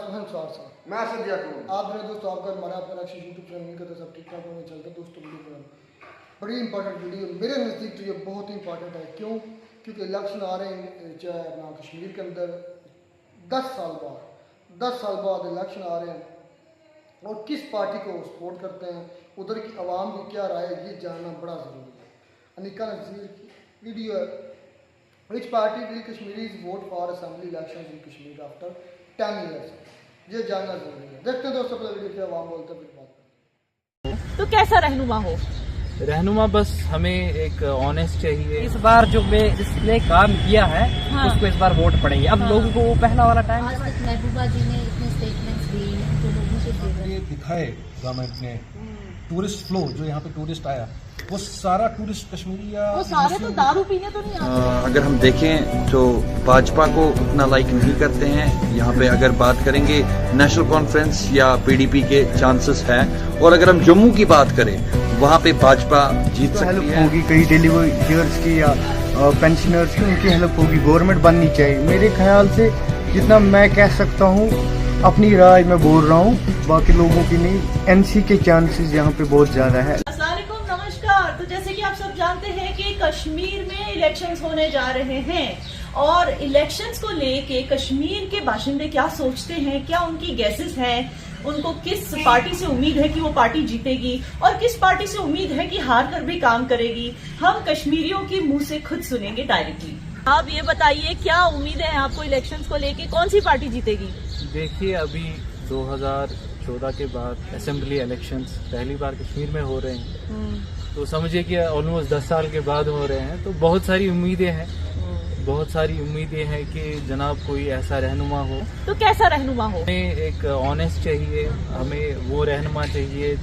फरहान साहब। मैं असद याकूब। आप मेरे दोस्तों आपका हमारा अपना यूट्यूब चैनल का तो सब ठीक ठाक होने चलता है दोस्तों। वीडियो बड़ी इंपॉर्टेंट वीडियो मेरे नज़दीक तो ये बहुत ही इंपॉर्टेंट है। क्यों? क्योंकि इलेक्शन आ रहे हैं चाहे अपना कश्मीर के अंदर 10 साल बाद इलेक्शन आ रहे हैं और किस पार्टी को सपोर्ट करते हैं, उधर की आवाम की क्या राय है, ये जानना बड़ा ज़रूरी है। अनिका नज़ीर की वीडियो है, विच party will Kashmiris vote for assembly election in Kashmir after 10 years, ये जानना जरूरी है। देखते हैं दोस्तों अपने वीडियो के आवाम बोलते फिर बात। तो कैसा रहनुमा हो? रहनुमा बस हमें एक ऑनेस्ट चाहिए। इस बार जो जिसने काम किया है हाँ। उसको इस बार वोट पड़ेंगे। अब लोगों को वो पहला वाला टाइम आज तक महबूबा जी ने इतने स्टेटमेंट्स दिए हैं जो लोगों के फेवर ये दिखाए गवर्नमेंट ने टूरिस्ट फ्लो जो यहाँ पे टूरिस्ट आया वो सारा टूरिस्ट कश्मीरी या वो सारे तो दारू पीने तो नहीं आते। अगर हम देखें तो भाजपा को उतना लाइक नहीं करते हैं यहाँ पे। अगर बात करेंगे नेशनल कॉन्फ्रेंस या पीडीपी के चांसेस है, और अगर हम जम्मू की बात करें वहाँ पे भाजपा जीत सकती है। होगी कई डेलीवर्स की या पेंशनर्स की, उनकी हेल्प होगी। गवर्नमेंट बननी चाहिए मेरे ख्याल से। जितना मैं कह सकता हूँ अपनी राय मैं बोल रहा हूँ, बाकी लोगों की नहीं। एनसी के चांसेस यहाँ पे बहुत ज्यादा है। नमस्कार। तो जैसे कि आप सब जानते हैं कि कश्मीर में इलेक्शंस होने जा रहे हैं और इलेक्शंस को लेके कश्मीर के बाशिंदे क्या सोचते हैं, क्या उनकी गैसेस हैं, उनको किस पार्टी से उम्मीद है कि वो पार्टी जीतेगी और किस पार्टी से उम्मीद है कि हार कर भी काम करेगी, हम कश्मीरियों के मुंह से खुद सुनेंगे डायरेक्टली। आप ये बताइए क्या उम्मीद है आपको इलेक्शंस को लेके, कौन सी पार्टी जीतेगी? देखिए अभी 2014 के बाद असेंबली इलेक्शंस पहली बार कश्मीर में हो रहे हैं, तो समझिए कि ऑलमोस्ट 10 साल के बाद हो रहे हैं। तो बहुत सारी उम्मीदें हैं कि जनाब कोई ऐसा रहनुमा हो। तो कैसा रहनुमा हो? हमें एक ऑनेस्ट चाहिए, हमें वो रहनुमा चाहिए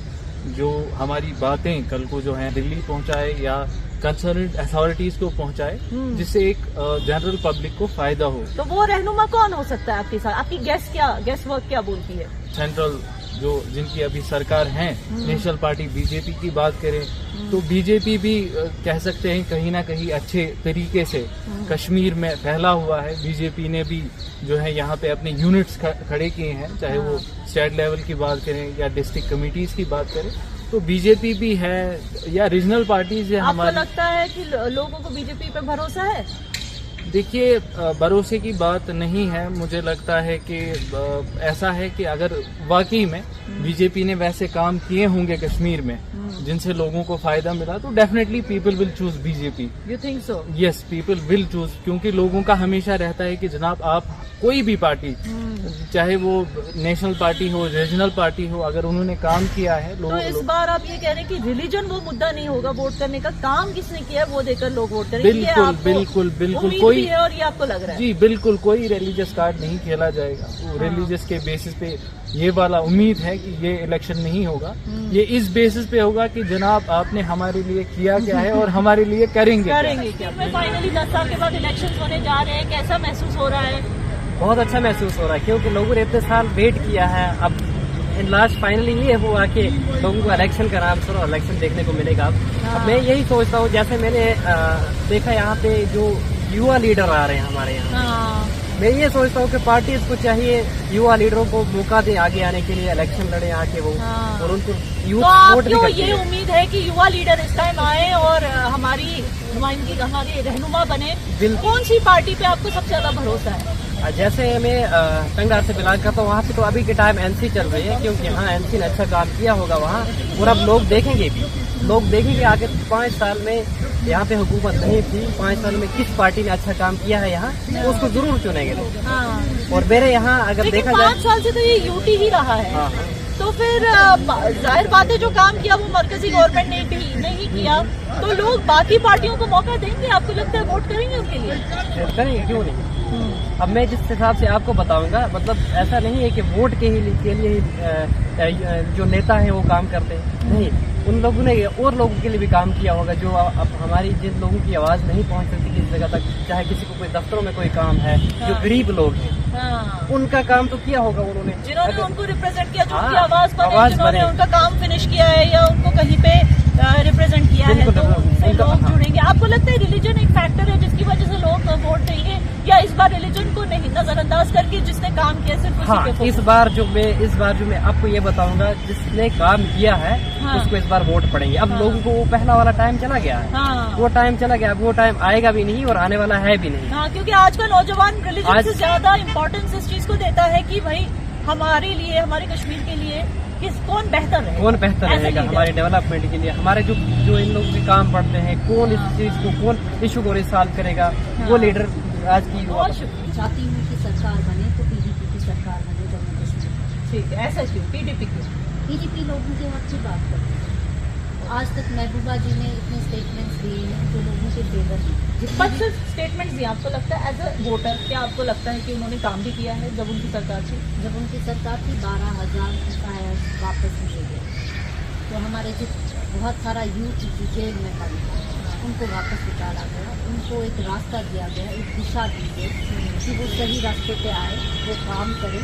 जो हमारी बातें कल को जो है दिल्ली पहुंचाए या कंसर्न्ड अथॉरिटीज को पहुंचाए, जिससे एक जनरल पब्लिक को फायदा हो। तो वो रहनुमा कौन हो सकता है आपके साथ? आपकी गेस वर्क क्या बोलती है? सेंट्रल जो जिनकी अभी सरकार है, नेशनल पार्टी बीजेपी की बात करें तो बीजेपी भी कह सकते हैं कहीं ना कहीं अच्छे तरीके से कश्मीर में फैला हुआ है। बीजेपी ने भी जो है यहाँ पे अपने यूनिट्स खड़े किए हैं, चाहे वो स्टेट लेवल की बात करें या डिस्ट्रिक्ट कमिटीज की बात करें, तो बीजेपी भी है या रीजनल पार्टीज है हमारी। आपको लगता है कि लोगों को बीजेपी पे भरोसा है? देखिए भरोसे की बात नहीं है। मुझे लगता है कि ऐसा है कि अगर वाकई में बीजेपी ने वैसे काम किए होंगे कश्मीर में जिनसे लोगों को फायदा मिला, तो definitely people will choose BJP. You think so? Yes, people will choose, क्योंकि लोगों का हमेशा रहता है कि जनाब आप कोई भी पार्टी, चाहे वो नेशनल पार्टी हो, रीजनल पार्टी हो, अगर उन्होंने काम किया है तो इस बार आप ये कह रहे हैं कि रिलीजन वो मुद्दा नहीं होगा वोट करने का, काम किसने किया है वो देकर लोग वोट करेंगे। बिल्कुल कोई है और ये आपको लग रहा है? जी बिल्कुल, कोई रिलीजियस कार्ड नहीं खेला जाएगा। रिलीजियस के बेसिस पे ये वाला उम्मीद है कि ये इलेक्शन नहीं होगा। ये इस बेसिस पे होगा कि जनाब आपने हमारे लिए किया क्या है और हमारे लिए करेंगे क्या। फाइनली 10 साल के बाद इलेक्शन होने जा रहे हैं, कैसा महसूस हो रहा है? बहुत अच्छा महसूस हो रहा है, क्योंकि लोगों ने इतने साल वेट किया है। अब लास्ट फाइनली ये हुआ कि लोगों को इलेक्शन का नाम सुनो, इलेक्शन देखने को मिलेगा। अब मैं यही सोचता हूँ, जैसे मैंने देखा यहाँ पे जो युवा लीडर आ रहे हैं हमारे यहाँ, मैं ये सोचता हूँ कि पार्टी को चाहिए युवा लीडरों को मौका दे आगे आने के लिए, इलेक्शन लड़े आके वो, और उनको यूथ वोट भी करते हैं। ये उम्मीद है कि युवा लीडर इस टाइम आए और हमारी नुमाइंदगी, हमारे रहनुमा बने। कौन सी पार्टी पे आपको सबसे ज्यादा भरोसा है? जैसे मैं तंगधार से बिलोंग करता हूँ, वहाँ पे तो अभी के टाइम एनसी चल रही है, क्योंकि हाँ एनसी ने अच्छा काम किया होगा वहाँ, और अब लोग देखेंगे आगे 5 साल में यहाँ पे हुकूमत नहीं थी, 5 साल में किस पार्टी ने अच्छा काम किया है यहाँ, तो उसको जरूर चुनेंगे लोग। और मेरे यहाँ अगर देखा जाए 5 साल से तो ये यूटी ही रहा है। तो फिर जाहिर बात है जो काम किया वो मरकजी गवर्नमेंट ने भी नहीं किया, तो लोग बाकी पार्टियों को मौका देंगे? आपको लगता है वोट करेंगे उनके लिए? करेंगे, क्यों नहीं। अब मैं जिस हिसाब से आपको बताऊंगा, मतलब ऐसा नहीं है कि वोट के लिए ही जो नेता है वो काम करते हैं, नहीं, उन लोगों ने और लोगों के लिए भी काम किया होगा, जो अब हमारी जिन लोगों की आवाज नहीं पहुंच सकती किसी जगह तक, चाहे किसी को कोई दफ्तरों में कोई काम है, जो गरीब लोग हैं, उनका काम तो किया होगा उन्होंने, जिन्होंने उनको रिप्रेजेंट किया, जो उनकी आवाज बने, जिन्होंने उनका काम फिनिश किया है या उनको कहीं पे रिप्रेजेंट किया है, बिल्कुल, तो उससे उनका- लोग हाँ। जुड़ेंगे। आपको लगता है रिलीजन एक फैक्टर है जिसकी वजह से लोग वोट देंगे, या इस बार रिलीजन को नहीं नजरअंदाज करके जिसने काम किया सिर्फ उसी हाँ, पे इस focus? बार जो मैं आपको ये बताऊंगा, जिसने काम किया है हाँ। उसको इस बार वोट पड़ेंगे। अब हाँ। लोगों को वो पहला वाला टाइम चला गया है, हाँ। वो टाइम चला गया, वो टाइम आएगा भी नहीं और आने वाला है भी नहीं। हाँ, क्योंकि आज का नौजवान रिलीजन आज- से ज्यादा इम्पोर्टेंस इस चीज को देता है कि भाई हमारे लिए, हमारे कश्मीर के लिए कौन बेहतर है, कौन बेहतर As a रहेगा leader. हमारे डेवलपमेंट के लिए, हमारे जो इन लोगों के काम पड़ते हैं, कौन इस चीज को, कौन इशू को रिसॉल्व करेगा, वो लीडर आज की युवा बहुत शुक्रिया। चाहती हूँ कि सरकार बने तो पीडीपी की सरकार बने जम्मू कश्मीर। ठीक है, ऐसा क्यों? पीडीपी क्यों? पीडीपी लोगों के हक की बात करती है। आज तक महबूबा जी ने इतने स्टेटमेंट्स दिए हैं जो लोगों के फेवर हैं। जितने बट भी- सिर्फ स्टेटमेंट दिए, आपको लगता है एज अ वोटर क्या आपको लगता है कि उन्होंने काम भी किया है जब उनकी सरकार थी? जब उनकी सरकार थी 12,000 टायर वापस लिए गए, तो हमारे जो बहुत सारा यूथ जेल में बंद था उनको वापस निकाला गया, उनको एक रास्ता दिया गया, एक दिशा दी गई कि वो सही रास्ते पे आए, वो काम करे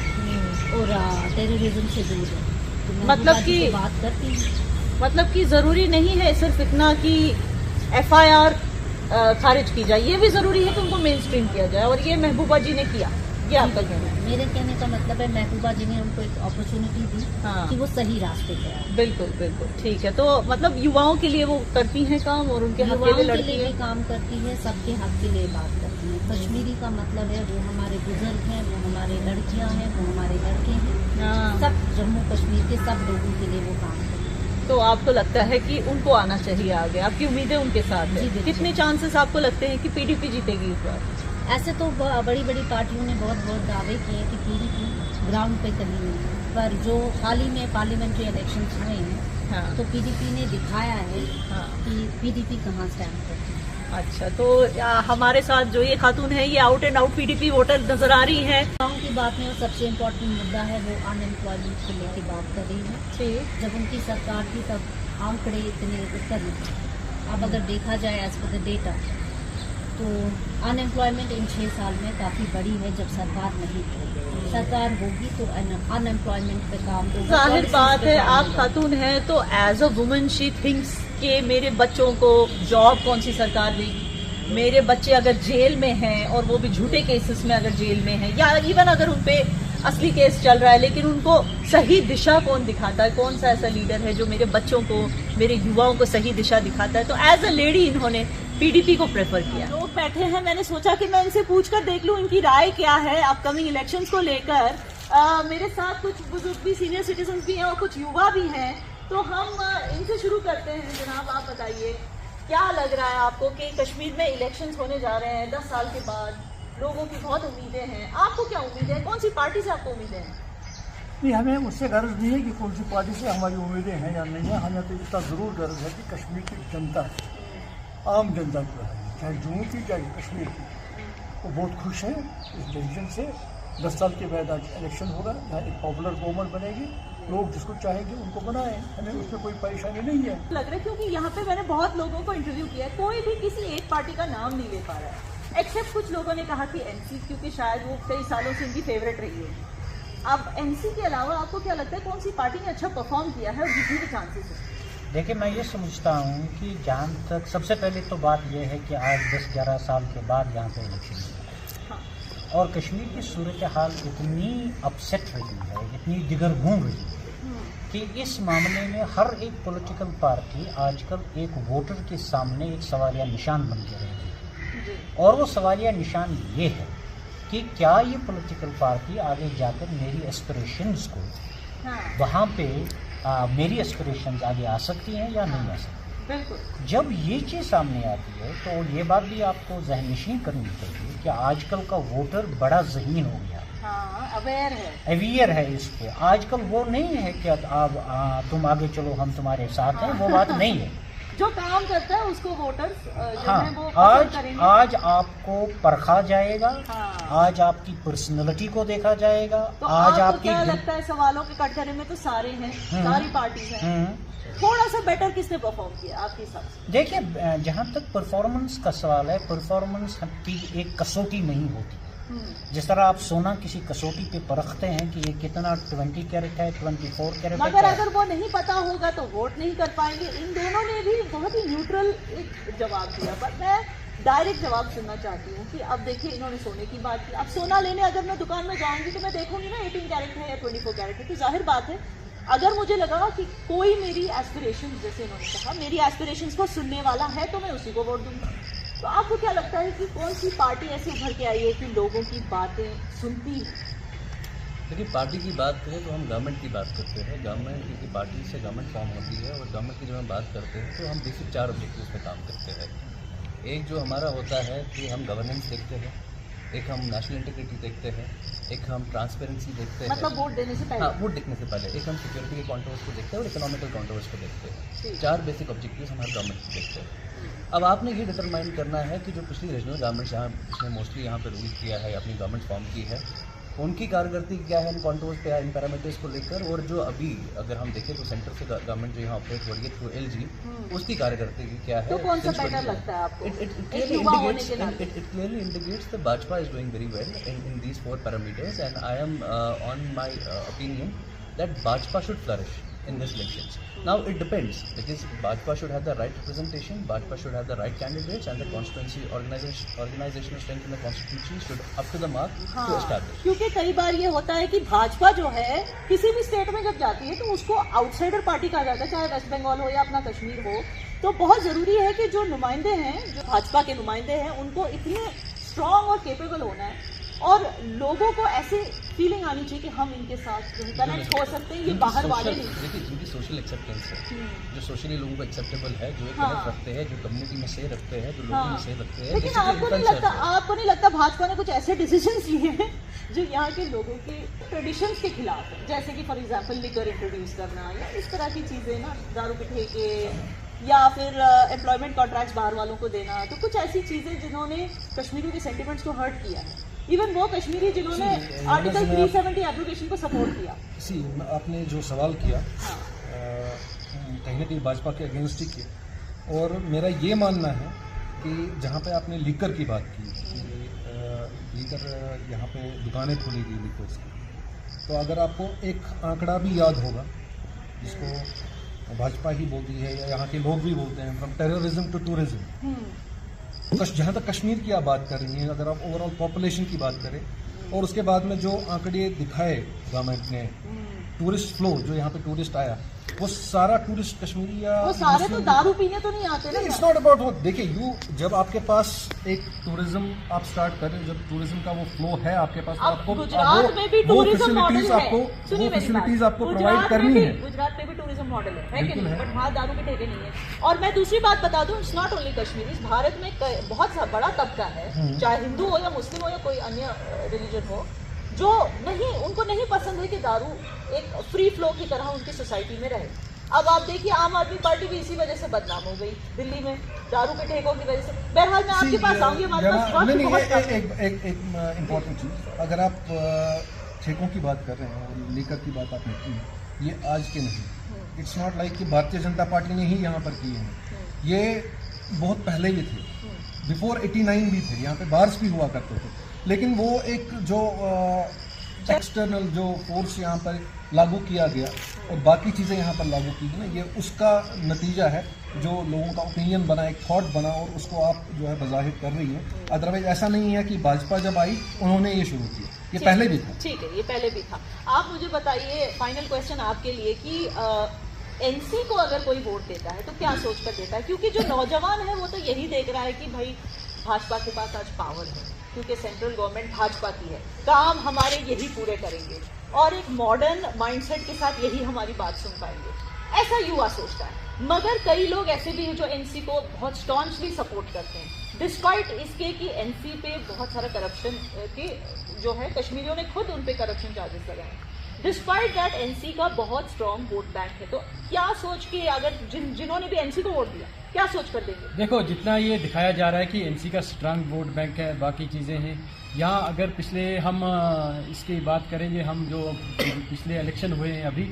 और टेररिज्म से दूर रहे। तो महबूबा मतलब जी कि- तो बात करती हैं। मतलब कि जरूरी नहीं है सिर्फ इतना कि एफआईआर खारिज की जाए, ये भी जरूरी है कि उनको मेन स्ट्रीम किया जाए, और ये महबूबा जी ने किया, ये आपका कहना है? मेरे कहने का मतलब है महबूबा जी ने उनको एक अपॉर्चुनिटी दी हाँ। कि वो सही रास्ते पे आए। बिल्कुल बिल्कुल, ठीक है। तो मतलब युवाओं के लिए वो करती हैं काम, और उनके हक के युवाओं लिए के लड़ती लिए है। भी काम करती है, सबके हक के लिए बात करती है। कश्मीरी का मतलब है वो हमारे बुजुर्ग हैं, वो हमारे लड़कियां हैं, वो हमारे लड़के हैं, हाँ। सब जम्मू कश्मीर के सब लोगों के लिए वो काम करती है। तो आपको लगता है कि उनको आना चाहिए आगे? आपकी उम्मीदें उनके साथ है? जी, बिल्कुल। कितने चांसेस आपको लगते हैं कि पीडीपी जीतेगी इस बार? ऐसे तो बड़ी बड़ी पार्टियों ने बहुत बहुत दावे किए कि पीडीपी ग्राउंड पे कभी नहीं है, पर जो हाल ही में पार्लियामेंट्री इलेक्शंस हुए हैं हाँ। तो पीडीपी ने दिखाया है हाँ। कि पीडीपी कहाँ स्टैंड करती है। अच्छा, तो हमारे साथ जो ये खातून है ये out and out PDP voter नजर आ रही है। गाँव की बात में सबसे इम्पोर्टेंट मुद्दा है वो अनएम्प्लॉयमेंट को लेकर बात कर रही है। ठीक। जब उनकी सरकार थी तब आंकड़े इतने ऊपर नहीं थे। अब अगर देखा जाए एज पर द डेटा तो अनएम्प्लॉयमेंट इन 6 साल में काफ़ी बड़ी है। जब सरकार नहीं थी, सरकार होगी तो अनएम्प्लॉयमेंट पे काम होगा। जाहिर policies बात पे है, काम आप होगा। खातून हैं तो as a woman she thinks कि मेरे बच्चों को जॉब कौन सी सरकार देगी, मेरे बच्चे अगर जेल में हैं और वो भी झूठे केसेस में अगर जेल में हैं, या इवन अगर उन पे असली केस चल रहा है, लेकिन उनको सही दिशा कौन दिखाता है, कौन सा ऐसा लीडर है जो मेरे बच्चों को, मेरे युवाओं को सही दिशा दिखाता है, तो एज अ लेडी इन्होंने पीडीपी को प्रेफर किया। लोग बैठे हैं, मैंने सोचा कि मैं इनसे पूछकर देख लूं इनकी राय क्या है अपकमिंग इलेक्शंस को लेकर। मेरे साथ कुछ बुजुर्ग भी, सीनियर सिटीजन भी हैं और कुछ युवा भी हैं, तो हम इनसे शुरू करते हैं। जनाब, आप बताइए क्या लग रहा है आपको कि कश्मीर में इलेक्शंस होने जा रहे हैं 10 साल के बाद, लोगों की बहुत उम्मीदें हैं, आपको क्या उम्मीद है, कौन सी पार्टी से आपको उम्मीदें हैं? नहीं, हमें उससे गर्ज नहीं है कि कौन सी पार्टी से हमारी उम्मीदें हैं या नहीं है। हमें तो इतना ज़रूर गर्ज है कि कश्मीर की जनता, आम जनता जो है, चाहे जम्मू की चाहे कश्मीर की, वो बहुत खुश है इस डिसीजन से। 10 साल के बाद आज इलेक्शन होगा, यहाँ एक पॉपुलर गवर्नमेंट बनेगी, लोग जिसको चाहेंगे उनको बनाएं, हमें उसमें कोई परेशानी नहीं है। लग रहा है क्योंकि यहाँ पे मैंने बहुत लोगों को इंटरव्यू किया है, कोई भी किसी एक पार्टी का नाम नहीं ले पा रहा है, एक्सेप्ट कुछ लोगों ने कहा कि एनसी, क्योंकि शायद वो कई सालों से इनकी फेवरेट रही है। अब एनसी के अलावा आपको क्या लगता है कौन सी पार्टी ने अच्छा परफॉर्म किया है और जीतने के चांसेस है? देखिए, मैं ये समझता हूँ कि जहाँ तक सबसे पहले तो बात यह है कि आज 10-11 साल के बाद यहाँ पे इलेक्शन हुआ है और कश्मीर की सूरत हाल इतनी अपसेट रही है, इतनी दिगरगूं रही है कि इस मामले में हर एक पॉलिटिकल पार्टी आजकल एक वोटर के सामने एक सवालिया निशान बन के रही है, और वो सवालिया निशान ये है कि क्या ये पॉलिटिकल पार्टी आगे जाकर मेरी एस्पिरेशंस को वहाँ पे मेरी एस्पिरेशंस आगे आ सकती हैं या नहीं आ सकती। बिल्कुल। जब ये चीज़ सामने आती है तो ये बात भी आपको ज़हननशीन करनी चाहिए कि आजकल का वोटर बड़ा ज़हीन हो गया, अवेयर है इस पे। आजकल वो नहीं है कि अब तुम आगे चलो हम तुम्हारे साथ हैं, वो बात नहीं है। जो काम करता है उसको वोटर्स जो हाँ, है वो पसंद करेंगे। आज आपको परखा जाएगा, हाँ। आज आपकी पर्सनैलिटी को देखा जाएगा, तो आज आपको आपकी क्या लगता है सवालों के कटघरे में तो सारे हैं, सारी पार्टी हैं, थोड़ा सा बेटर किसने परफॉर्म किया आपके हिसाब से? देखिए, जहाँ तक परफॉर्मेंस का सवाल है, परफॉर्मेंस की एक कसौटी नहीं होती, जिस तरह आप सोना किसी कसौटी पे परखते हैं कि ये कितना 20 कैरेट है, 24 कैरेट है, मगर अगर वो नहीं पता होगा तो वोट नहीं कर पाएंगे। इन दोनों ने भी बहुत ही न्यूट्रल एक जवाब दिया, पर मैं डायरेक्ट जवाब सुनना चाहती हूँ कि अब देखिए इन्होंने सोने की बात की। अब सोना लेने अगर मैं दुकान में जाऊंगी तो मैं देखूंगी ना 18 कैरेट है या 24 कैरेट है, तो जाहिर बात है अगर मुझे लगा कि कोई मेरी एस्पिरेशन, जैसे इन्होंने कहा, मेरी एस्पिरेशंस को सुनने वाला है तो मैं उसी को वोट दूंगा। तो आपको क्या लगता है कि कौन सी पार्टी ऐसी उभर के आई है कि लोगों की बातें सुनती है? देखिए, पार्टी की बात करें तो हम गवर्नमेंट की बात करते हैं। गवर्नमेंट की पार्टी से गवर्नमेंट फॉर्म होती है, और गवर्नमेंट की जब हम बात करते हैं तो हम बेसिक 4 ऑब्जेक्टिव्स पे काम करते हैं। एक जो हमारा होता है कि हम गवर्नेंस देखते हैं, एक हम नेशनल इंटीग्रिटी देखते हैं, एक हम ट्रांसपेरेंसी देखते हैं, मतलब वोट देने से पहले। हाँ, वोट देखने से पहले एक हम सिक्योरिटी के कॉन्टोवर्स को देखते हैं और इकोनॉमिकल कॉन्टोवर्स को देखते हैं। 4 बेसिक ऑब्जेक्टिव्स हमारे गवर्नमेंट को देखते हैं। अब आपने ये डिटरमाइन करना है कि जो पिछली रीजनल गवर्नमेंट जहाँ जिसने मोस्टली यहाँ पर रूल किया है, अपनी गवर्नमेंट फॉर्म की है, उनकी कारकर्दगी क्या है इन कॉन्टोर्स पे, इन पैरामीटर्स को लेकर, और जो अभी अगर हम देखें तो सेंटर से गवर्नमेंट जो यहाँ ऑपरेट हो रही है थ्रू LG, उसकी कारकर्दगी क्या है? तो कौन सा बेटर लगता है आपको? It clearly indicates that Bajpa is doing very well in these 4 parameters, and I am on my opinion that Bajpa should flourish in this elections. Now it depends, because Bajpa should have the right representation, Bajpa should have the right candidates, and the constituency organizational strength in the constituency should up to the mark to establish. क्योंकि कई बार ये होता है कि भाजपा जो है किसी भी स्टेट में जब जाती है तो उसको आउटसाइडर पार्टी कहा जाता है, चाहे वेस्ट बंगाल हो या अपना कश्मीर हो। तो बहुत जरूरी है कि जो नुमाइंदे हैं, जो भाजपा के नुमाइंदे हैं, उनको इतने स्ट्रांग और केपेबल होना है, और लोगों को ऐसे फीलिंग आनी चाहिए कि हम इनके साथ कनेक्ट हो सकते हैं, ये बाहर वाले नहीं। देखिए, जिनकी सोशल एक्सेप्टेंस है, जो सोशली लोगों को एक्सेप्टेबल है, जो एक कनेक्ट रखते हैं, जो कम्युनिटी में से रखते हैं, जो लोगों में से रखते हैं। लेकिन आपको नहीं लगता भाजपा ने कुछ ऐसे डिसीजंस लिए हैं जो यहाँ के लोगों के ट्रेडिशंस के खिलाफ है? जैसे कि फॉर एग्जांपल लिकर इंट्रोड्यूस करना या इस तरह की चीज़ें ना, दारू के ठेके, या फिर एम्प्लॉयमेंट कॉन्ट्रैक्ट्स बाहर वालों को देना। तो कुछ ऐसी चीज़ें जिन्होंने कश्मीरियों के सेंटिमेंट्स को हर्ट किया है, इवन वो कश्मीरी जिन्होंने आर्टिकल 370 एप्लीकेशन को सपोर्ट किया। आपने जो सवाल किया कहीं ना कहीं भाजपा के अगेंस्ट ही किया, और मेरा ये मानना है कि जहाँ पे आपने लीकर की बात की, लीकर यहाँ पे दुकानें खोली गई लीकर्स की, तो अगर आपको एक आंकड़ा भी याद होगा जिसको भाजपा ही बोलती है या यहाँ के लोग भी बोलते हैं, फ्रॉम टेररिज्म टू टूरिज्म, जहाँ तक कश्मीर की आप बात कर रही हैं, अगर आप ओवरऑल पॉपुलेशन की बात करें और उसके बाद में जो आंकड़े दिखाए गवर्नमेंट ने, टूरिस्ट फ्लो जो यहाँ पे टूरिस्ट आया, वो सारा टूरिस्ट कश्मीरी या वो सारे तो दारू पीने तो नहीं आते ना। इट्स नॉट अबाउट वो, देखिए जब आपके पास एक टूरिज्म आप स्टार्ट करें, जब टूरिज्म का वो फ्लो है आपके पास, तो आपको गुजरात में भी टूरिज्म मॉडल है, वो फैसिलिटीज आपको प्रोवाइड करनी है। गुजरात में भी टूरिज्म मॉडल है कि नहीं? बट वहाँ दारू के ठेके नहीं है। और मैं दूसरी बात बता दूं, it's not only Kashmiri, Bharat में बहुत बड़ा तबका है, चाहे हिंदू हो या मुस्लिम हो या कोई अन्य रिलीजन हो, जो नहीं, उनको नहीं पसंद है कि दारू एक फ्री फ्लो की तरह उनकी सोसाइटी में रहे। अब आप देखिए आम आदमी पार्टी भी इसी वजह से बदनाम हो गई दिल्ली में, दारू के ठेकों की वजह से। बहरहाल मैं आपके पास आऊंगी, हमारे पास एक इम्पॉर्टेंट चीज़, अगर आप ठेकों की बात कर रहे हैं और लीकर की बात आपने की, ये आज के नहीं, इट्स नॉट लाइक कि भारतीय जनता पार्टी ने ही यहाँ पर की है, ये बहुत पहले भी थे, बिफोर 89 भी थे, यहाँ पे बार्स भी हुआ करते थे, लेकिन वो एक जो एक्सटर्नल जो फोर्स यहाँ पर लागू किया गया और बाकी चीज़ें यहाँ पर लागू की गई ना, ये उसका नतीजा है, जो लोगों का ओपिनियन बना, एक थॉट बना, और उसको आप जो है बज़ाहिर कर रही हैं। अदरवाइज ऐसा नहीं है कि भाजपा जब आई उन्होंने ये शुरू किया, ये पहले भी था। ठीक है, ये पहले भी था। आप मुझे बताइए, फाइनल क्वेश्चन आपके लिए, कि एनसी को अगर कोई वोट देता है तो क्या सोच कर देता है? क्योंकि जो नौजवान है वो तो यही देख रहा है कि भाई भाजपा के पास आज पावर है, क्योंकि सेंट्रल गवर्नमेंट भाजपा की है, काम हमारे यही पूरे करेंगे, और एक मॉडर्न माइंडसेट के साथ यही हमारी बात सुन पाएंगे, ऐसा युवा सोचता है। मगर कई लोग ऐसे भी हैं जो एनसी को बहुत स्टॉन्चली सपोर्ट करते हैं, डिस्पाइट इसके कि एनसी पे बहुत सारा करप्शन के जो है, कश्मीरियों ने खुद उन पे करप्शन चार्जेस लगाए। डिस्पाइट दैट एनसी का बहुत स्ट्रॉन्ग वोट बैंक है। तो क्या सोच के, अगर जिन्होंने भी एनसी को वोट दिया, क्या सोच कर देंगे? देखो, जितना ये दिखाया जा रहा है कि एनसी का स्ट्रॉन्ग वोट बैंक है, बाकी चीज़ें हैं, यहाँ अगर पिछले हम इसकी बात करेंगे, हम जो पिछले इलेक्शन हुए हैं अभी,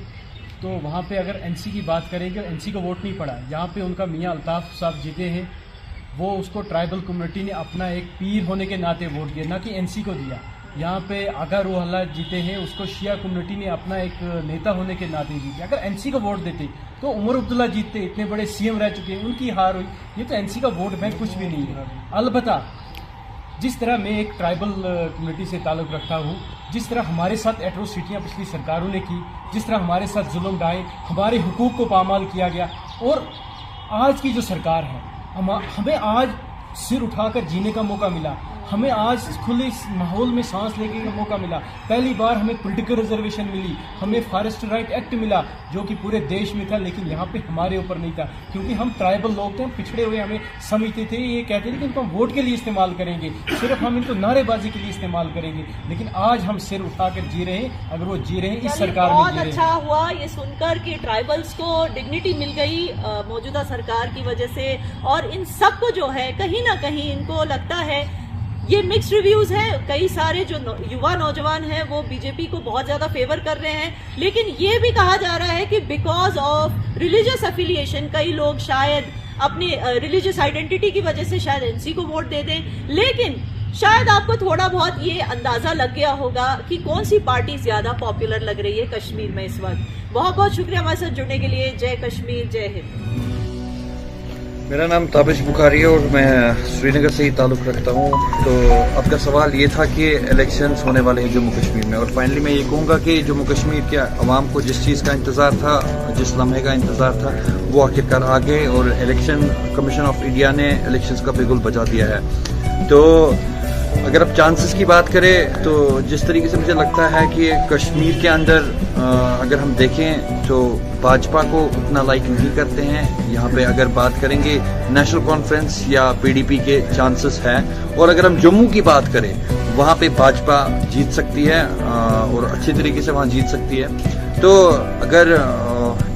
तो वहाँ पे अगर एनसी की बात करेंगे, एनसी को वोट नहीं पड़ा, यहाँ पे उनका मियाँ अल्ताफ़ साहब जीते हैं, वो उसको ट्राइबल कम्युनिटी ने अपना एक पीर होने के नाते वोट दिया, ना कि एनसी को दिया। यहाँ पे अगर रूह अल्लाह जीते हैं, उसको शिया कम्युनिटी ने अपना एक नेता होने के नाते जीते। अगर एनसी को वोट देते तो उमर अब्दुल्ला जीतते, इतने बड़े सीएम रह चुके हैं, उनकी हार हुई। ये तो एनसी का वोट बैंक कुछ भी नहीं है। अलबत्ता जिस तरह मैं एक ट्राइबल कम्युनिटी से ताल्लुक़ रखता हूँ, जिस तरह हमारे साथ एट्रोसिटियाँ पिछली सरकारों ने की, जिस तरह हमारे साथ जुल्म ढाए, हमारे हुकूक को पामाल किया गया, और आज की जो सरकार है, हमें आज सिर उठाकर जीने का मौका मिला, हमें आज खुले माहौल में सांस लेने का मौका मिला। पहली बार हमें पॉलिटिकल रिजर्वेशन मिली, हमें फॉरेस्ट राइट एक्ट मिला जो कि पूरे देश में था, लेकिन यहाँ पे हमारे ऊपर नहीं था, क्योंकि हम ट्राइबल लोग थे, हम पिछड़े हुए हमें समझते थे, ये कहते थे कि इनको हम वोट के लिए इस्तेमाल करेंगे, सिर्फ हम इनको नारेबाजी के लिए इस्तेमाल करेंगे। लेकिन आज हम सिर उठाकर जी रहे हैं, अगर वो जी रहे हैं इस सरकार में जी रहे हैं। अच्छा हुआ ये सुनकर कि ट्राइबल्स को डिग्निटी मिल गई मौजूदा सरकार की वजह से, और इन सबको जो है कहीं ना कहीं इनको लगता है, ये मिक्स्ड रिव्यूज है। कई सारे जो युवा नौजवान हैं वो बीजेपी को बहुत ज्यादा फेवर कर रहे हैं, लेकिन ये भी कहा जा रहा है कि बिकॉज ऑफ रिलीजियस एफिलिएशन कई लोग शायद अपनी रिलीजियस आइडेंटिटी की वजह से शायद एनसी को वोट दे दें। लेकिन शायद आपको थोड़ा बहुत ये अंदाजा लग गया होगा कि कौन सी पार्टी ज्यादा पॉपुलर लग रही है कश्मीर में इस वक्त। बहुत बहुत शुक्रिया हमारे साथ जुड़ने के लिए। जय कश्मीर, जय हिंद। मेरा नाम ताबिश बुखारी है और मैं श्रीनगर से ही ताल्लुक़ रखता हूँ। तो आपका सवाल ये था कि इलेक्शंस होने वाले हैं जम्मू कश्मीर में, और फाइनली मैं ये कहूँगा कि जम्मू कश्मीर के अवाम को जिस चीज़ का इंतज़ार था, जिस लम्हे का इंतज़ार था, वो आखिरकार आ गए, और इलेक्शन कमीशन ऑफ इंडिया ने इलेक्शंस का बिगुल बजा दिया है। तो अगर आप चांसेस की बात करें तो जिस तरीके से मुझे लगता है कि कश्मीर के अंदर अगर हम देखें तो भाजपा को उतना लाइक नहीं करते हैं। यहाँ पे अगर बात करेंगे नेशनल कॉन्फ्रेंस या पीडीपी के चांसेस है, और अगर हम जम्मू की बात करें वहाँ पे भाजपा जीत सकती है और अच्छी तरीके से वहाँ जीत सकती है। तो अगर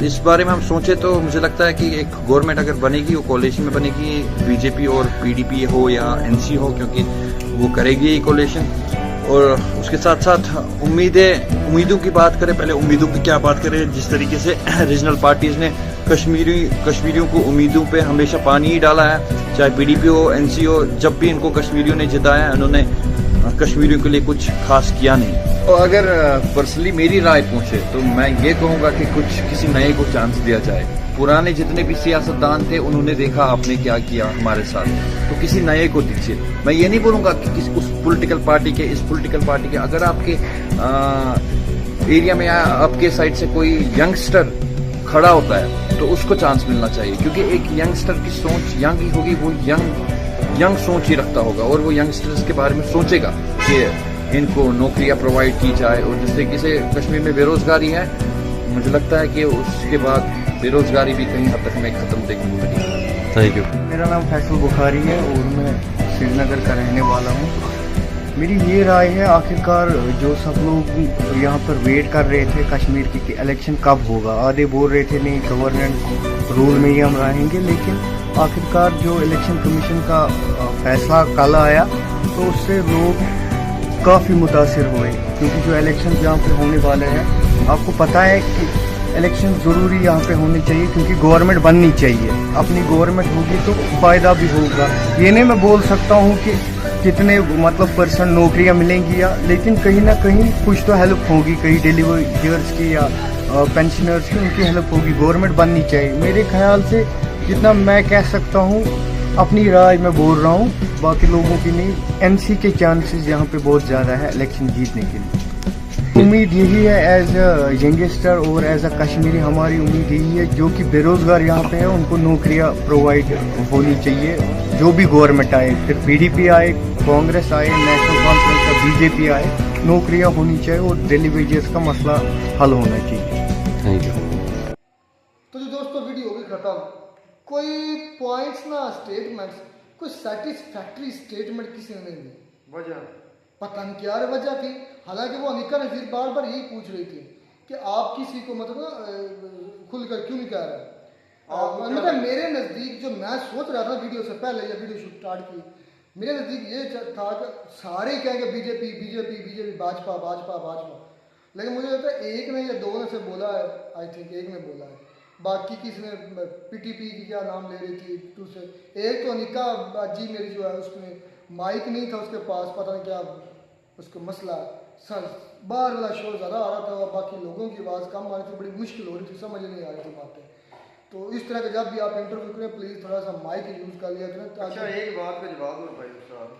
इस बारे में हम सोचें तो मुझे लगता है कि एक गवर्नमेंट अगर बनेगी वो कोalition में बनेगी, बीजेपी और पीडीपी हो या एनसी हो, क्योंकि वो करेगी ये कोalition। और उसके साथ साथ उम्मीदों की बात करें, पहले उम्मीदों की क्या बात करें, जिस तरीके से रीजनल पार्टीज ने कश्मीरियों को उम्मीदों पे हमेशा पानी ही डाला है, चाहे पीडीपी हो, एनसी हो। जब भी इनको कश्मीरियों ने जिताया है, उन्होंने कश्मीरियों के लिए कुछ खास किया नहीं। और अगर पर्सनली मेरी राय पूछे तो मैं ये कहूँगा कि किसी नए को चांस दिया जाए। पुराने जितने भी सियासतदान थे उन्होंने देखा आपने क्या किया हमारे साथ, तो किसी नए को दीजिए। मैं ये नहीं बोलूँगा कि उस पॉलिटिकल पार्टी के, इस पॉलिटिकल पार्टी के, अगर आपके एरिया में या आपके साइड से कोई यंगस्टर खड़ा होता है तो उसको चांस मिलना चाहिए, क्योंकि एक यंगस्टर की सोच यंग ही होगी, वो यंग सोच ही रखता होगा, और वो यंगस्टर्स के बारे में सोचेगा कि इनको नौकरियां प्रोवाइड की जाए। और जिस तरीके से कश्मीर में बेरोजगारी है, मुझे लगता है कि उसके बाद बेरोजगारी भी कहीं हद तक हमें खत्म देखने को मिलेगी। Thank you. मेरा नाम फैसल बुखारी है और मैं श्रीनगर का रहने वाला हूँ। मेरी ये राय है, आखिरकार जो सब लोग यहाँ पर वेट कर रहे थे कश्मीर की कि इलेक्शन कब होगा, आधे बोल रहे थे नहीं गवर्नेंस रूल में ही हम रहेंगे, लेकिन आखिरकार जो इलेक्शन कमीशन का फैसला कल आया तो उससे लोग काफ़ी मुतासिर हुए, क्योंकि जो इलेक्शन यहाँ पे होने वाले हैं, आपको पता है कि इलेक्शन ज़रूरी यहाँ पे होने चाहिए, क्योंकि गवर्नमेंट बननी चाहिए। अपनी गवर्नमेंट होगी तो फ़ायदा भी होगा। ये नहीं मैं बोल सकता हूँ कि कितने मतलब % नौकरियाँ मिलेंगी, या लेकिन कहीं ना कहीं कुछ तो हेल्प होगी, कहीं डिलीवर्स की या पेंशनर्स की, उनकी हेल्प होगी। गवर्नमेंट बननी चाहिए मेरे ख्याल से, जितना मैं कह सकता हूँ। अपनी राय मैं बोल रहा हूँ, बाकी लोगों की नहीं। एनसी के चांसेस यहाँ पे बहुत ज़्यादा है इलेक्शन जीतने के लिए। उम्मीद यही है एज अ यंगस्टर और एज अ कश्मीरी, हमारी उम्मीद यही है जो कि बेरोजगार यहाँ पे हैं उनको नौकरियाँ प्रोवाइड होनी चाहिए। जो भी गवर्नमेंट आए, फिर पीडीपी आए, कांग्रेस आए, नेशनल कॉन्फ्रेंस या बीजेपी आए, नौकरियाँ होनी चाहिए और डेली वेजेस का मसला हल होना चाहिए। Thank you. तो जो दोस्तों वीडियो होगी खत्म। कोई पॉइंट्स ना स्टेटमेंट्स, कोई सेटिस्फैक्ट्री स्टेटमेंट किसी ने नहीं दी। वजह पता नहीं क्या वजह थी। हालांकि वो अनिका नज़ीर बार बार यही पूछ रही थी कि आप किसी को मतलब ना खुलकर क्यों नहीं कह रहे। मतलब मेरे नज़दीक जो मैं सोच रहा था वीडियो से पहले, या वीडियो शूट स्टार्ट की, मेरे नज़दीक ये था कि सारे कहेंगे BJP BJP BJP, Bhajpa Bhajpa Bhajpa, लेकिन मुझे लगता है एक ने या दो ने से बोला है, आई थिंक एक ने बोला है बाकी किसने पीटीपी की क्या नाम ले रही थी दूसरे, एक तो अनिका बाजी मेरी जो है उसमें माइक नहीं था उसके पास, पता नहीं क्या उसको मसला, सर बाहर वाला शोर ज़्यादा आ रहा था और बाकी लोगों की आवाज़ कम आ रही थी, बड़ी मुश्किल हो रही थी, समझ नहीं आ रही थी बातें। तो इस तरह का जब भी आप इंटरव्यू करें प्लीज़ थोड़ा सा माइक यूज़ कर लिया करें। अच्छा, एक बात का जवाब और भाई साहब,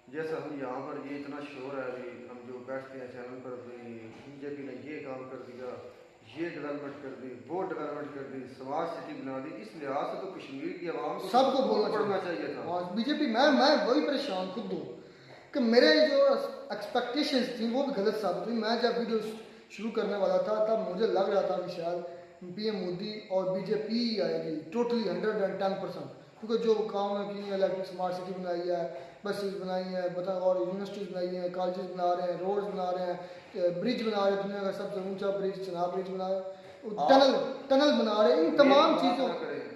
जैसा हम यहाँ पर ये इतना शोर है अभी, हम जो बैठते हैं चैनल पर, बीजेपी ने ये काम कर दिया, ये डेवलपमेंट कर दी, वो डेवलपमेंट कर दी, स्मार्ट सिटी बना दी, इस लिहाज से तो कश्मीर की आवाम को सबको बोलना पड़ना चाहिए था। बीजेपी मैं वही परेशान खुद हूँ कि मेरे जो एक्सपेक्टेशंस थी वो भी गलत साबित हुई। मैं जब वीडियो शुरू करने वाला था तब मुझे लग रहा था कि शायद पीएम मोदी और बीजेपी आएगी टोटली 110%, क्योंकि जो काम है की इलेक्ट्रिक स्मार्ट सिटी बनाई है, बसेस बनाई है, बता और यूनिवर्सिटीज़ बनाई हैं, कॉलेजेस बना रहे हैं, रोड्स बना रहे हैं, ब्रिज बना रहे हैं, दुनिया का सबसे ऊंचा ब्रिज चनाब ब्रिज बना रहे, टनल बना रहे हैं, इन तमाम चीज़ों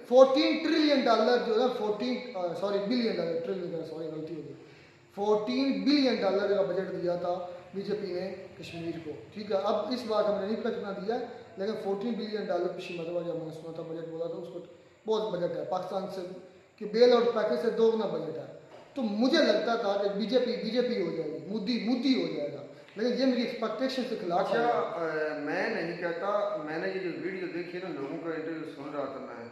$14 ट्रिलियन जो है 14 बिलियन डॉलर, ट्रिलियन सॉरी गलती हो गई, $14 बिलियन का बजट दिया था बीजेपी ने कश्मीर को। ठीक है, अब इस बार हमने नहीं कितना दिया, लेकिन $14 बिलियन पिछली मरतबा जब मैंने सुना था बजट बोला था उसको बहुत बजट है, पाकिस्तान से कि बेल आउट पैकेज से 2 गुना बजट है। तो मुझे लगता था कि बीजेपी हो जाएगी, मोदी हो जाएगा, लेकिन ये मेरी एक्सपेक्टेशन से खिलाफ। अच्छा, मैं नहीं कहता, मैंने ये जो वीडियो देखी ना, लोगों का इंटरव्यू सुन रहा था मैं,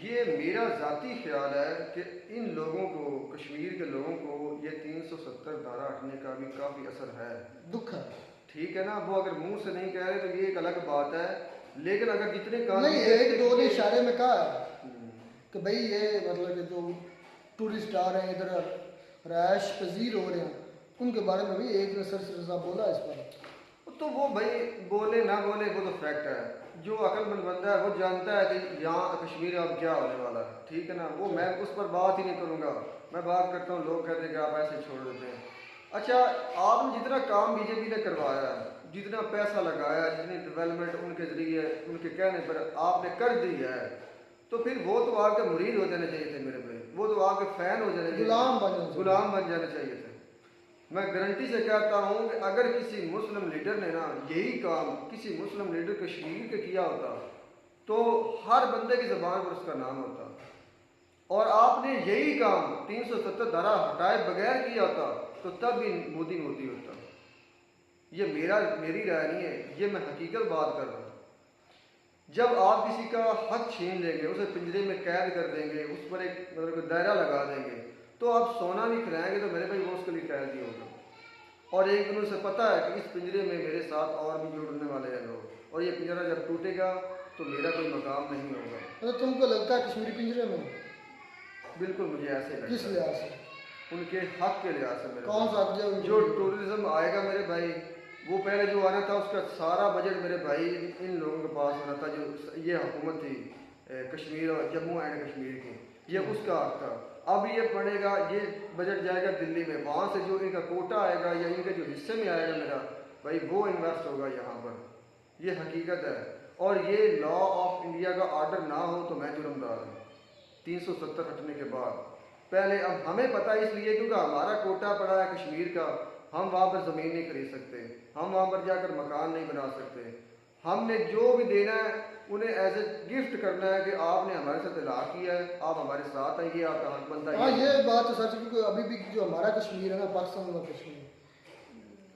ये मेरा ज़ाती ख्याल है कि इन लोगों को, कश्मीर के लोगों को ये 370 धारा हटने का भी काफ़ी असर है, दुख है। ठीक है ना, वो अगर मुंह से नहीं कह रहे तो ये एक अलग बात है, लेकिन अगर जितने काम नहीं, एक दो ने इशारे में कहा है कि भाई ये मतलब कि जो टूरिस्ट आ रहे हैं इधर रहायश पजीर हो रहे हैं, उनके बारे में भी एक ने सर बोला इस पर। तो वो भाई बोले ना बोले वो तो फैक्ट है, जो अकलमंद बंदा है वो जानता है कि यहाँ कश्मीर अब क्या होने वाला है, ठीक है ना, वो मैं उस पर बात ही नहीं करूँगा। मैं बात करता हूँ, लोग कहते हैं कि आप ऐसे छोड़ देते हैं। अच्छा, आपने जितना काम बीजेपी ने करवाया, जितना पैसा लगाया, जितनी डेवलपमेंट उनके जरिए, उनके कहने पर आपने कर दी है, तो फिर वो तो आपके मुरीद हो जाने चाहिए थे मेरे भाई, वो तो आपके फैन हो जाने चाहिए, गुलाम बन जाने चाहिए थे। मैं गारंटी से कहता हूँ कि अगर किसी मुस्लिम लीडर ने ना यही काम किसी मुस्लिम लीडर कश्मीर के किया होता तो हर बंदे की ज़बान पर उसका नाम होता, और आपने यही काम 370 धारा हटाए बगैर किया होता तो तब भी मोदी होता। ये मेरी राय नहीं है, ये मैं हकीकत बात कर रहा हूँ। जब आप किसी का हक छीन लेंगे, उसे पिंजरे में कैद कर देंगे, उस पर एक मतलब दायरा लगा देंगे, तो आप सोना नहीं खिलाएंगे तो मेरे भाई वो उसके लिए कैद ही होगा। और एक दिन उसे पता है कि इस पिंजरे में मेरे साथ और भी जुड़ने वाले हैं लोग, और ये पिंजरा जब टूटेगा तो मेरा कोई मकाम नहीं होगा। तो तुमको लगता है कश्मीरी पिंजरे में? बिल्कुल, मुझे ऐसे लगता है। किस लिहाज से? उनके हक के लिहाज से। मेरे कौन सा जो टूरिज्म आएगा मेरे भाई, वो पहले जो आना था उसका सारा बजट मेरे भाई इन लोगों के पास होना था, जो ये हुकूमत थी कश्मीर और जम्मू एंड कश्मीर की, ये उसका हक था। अब ये पड़ेगा, ये बजट जाएगा दिल्ली में, वहाँ से जो इनका कोटा आएगा या इनके जो हिस्से में आएगा मेरा भाई, वो इन्वेस्ट होगा यहाँ पर। ये हकीकत है, और ये लॉ ऑफ इंडिया का ऑर्डर ना हो तो मैं जुर्मदार हूँ 370 हटने के बाद। पहले अब हमें पता है इसलिए क्योंकि हमारा कोटा पड़ा है कश्मीर का, हम वहाँ पर ज़मीन नहीं खरीद सकते, हम वहाँ पर जाकर मकान नहीं बना सकते। हमने जो भी देना है उन्हें एज ए गिफ्ट करना है कि आपने हमारे साथ इलाहा किया है, आप हमारे साथ आइए, आपका हक बनता है। हाँ, ये बात तो सच है, क्योंकि अभी भी जो हमारा कश्मीर है ना, पाकिस्तान में कश्मीर,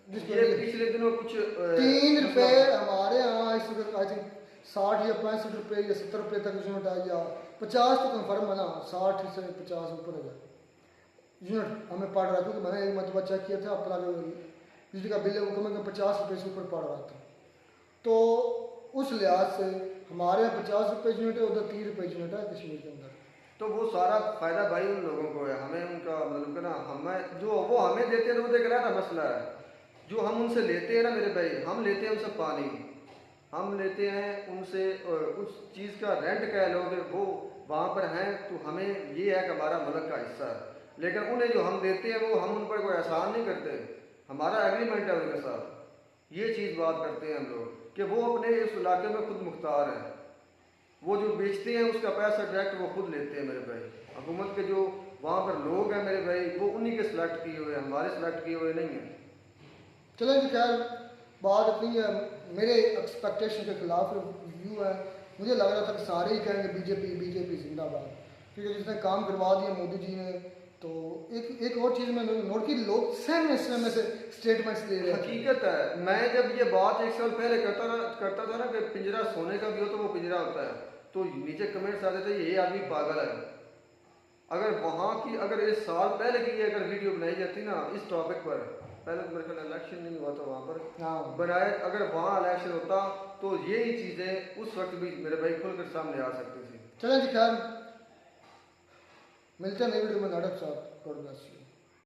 ये पिछले दिनों कुछ 3 रुपये हमारे यहाँ इस वक्त आई थिंक 60 या 65 रुपये या 70 रुपये तक यूनिट आ गया, 50 तो कन्फर्म है ना, 60 से 50 ऊपर है यूनिट हमें पड़ रहा था। क्योंकि मैंने एक मतलब चेक किया था, अपना जो बिजली का बिल है वो कम से कम 50 रुपये से ऊपर पड़ रहा था। तो उस लिहाज से हमारे यहाँ 50 रुपये यूनिट है, उधर 3 रुपये यूनिट है कश्मीर के अंदर। तो वो सारा फायदा भाई उन लोगों को है, हमें उनका मतलब ना, हमें जो वो हमें देते हैं तो वो देख रहा था मसला है। जो हम उनसे लेते हैं ना मेरे भाई, हम लेते हैं उनसे पानी, हम लेते हैं उनसे उस चीज़ का रेंट कह लो कि वो वहाँ पर हैं, तो हमें ये है कि हमारा मुल्क का हिस्सा है। लेकिन उन्हें जो हम देते हैं वो हम उन पर कोई एहसान नहीं करते, हमारा एग्रीमेंट है उनके साथ। ये चीज़ बात करते हैं हम लोग कि वो अपने इस इलाके में खुद मुख्तार हैं, वो जो बेचते हैं उसका पैसा डायरेक्ट वो खुद लेते हैं मेरे भाई। हुकूमत के जो वहाँ पर लोग हैं मेरे भाई, वो उन्हीं के सिलेक्ट किए हुए हैं, हमारे सिलेक्ट किए हुए नहीं हैं। चलें जी, खैर बात इतनी है, मेरे एक्सपेक्टेशन के खिलाफ व्यू है, मुझे लग रहा था कि सारे ही कहेंगे बीजेपी बीजेपी जिंदाबाद, क्योंकि जिसने काम करवा दिया मोदी जी ने। तो एक और चीज़ मैंने नोट की, लोग सहमे से स्टेटमेंट्स दे रहे हैं। हकीकत है, मैं जब ये बात 1 साल पहले करता था ना कि पिंजरा सोने का भी हो तो वो पिंजरा होता है, तो नीचे कमेंट्स आते थे ये आदमी पागल है। अगर वहाँ की अगर 1 साल पहले की अगर वीडियो बनाई जाती ना इस टॉपिक पर, पहले तो मेरे ख्याल इलेक्शन नहीं हुआ था वहाँ पर बनाए, अगर वहाँ इलेक्शन होता तो यही चीज़ें उस वक्त भी मेरे भाई खुलकर सामने आ सकती थी। चलें जी, खैर मिलते हैं नई वीडियो में नाटक साथ। God bless you.